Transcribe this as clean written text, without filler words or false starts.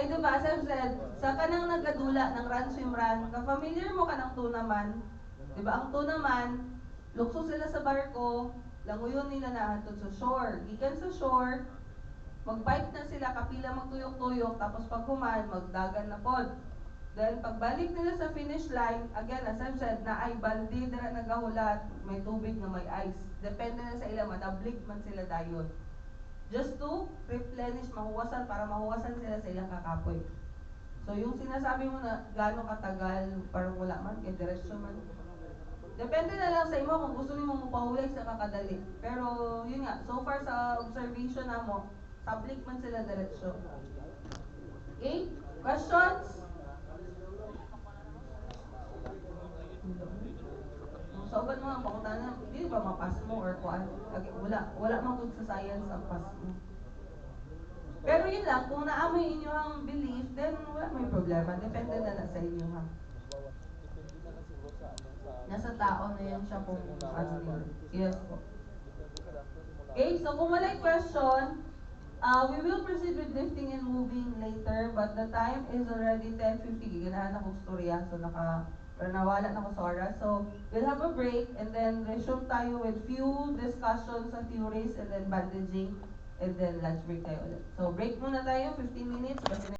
Kaya diba, as I've said, sa kanang nagadula ng run, swim, run, ka-familiar mo ka ng tunaman? Diba, ang tunaman, lukso sila sa barko, languyon nila na hantod sa shore. Gikan sa shore, mag-bike na sila, kapila magtuyok-tuyok, tapos pag human, magdagan na pod. Then pagbalik nila sa finish line, again, as I've said, na ay balde dira nagahulat, may tubig na may ice. Depende na sa ila, madablik man sila dayon. Just to replenish, mahuwasan, para mahuwasan sila sa ilang kakapoy. So yung sinasabi mo na gaano katagal, parang wala man, kay diretsyo man. Depende na lang sa imo kung gusto nimo mupahulay sa kakadali. Pero yun nga, so far sa observation na mo, public man sila diretsyo. Okay? Questions? So, ba't mga pangutanan, di ba mapas mo or kuan? Wala man sa science ang pass mo. Pero yun lang, kung naamoy inyo ang belief, then wala may problema. Depende na lang sa inyo ha. Nasa tao na yan siya kung ano nila. Yes po. Okay, so kung wala question, we will proceed with lifting and moving later, but the time is already 10:50. Giganahan akong storya, so nawala na ako sa oras. So, we'll have a break and then resume tayo with few discussions sa theories and then bandaging and then lunch break tayo ulit. So, break muna tayo, 15 minutes.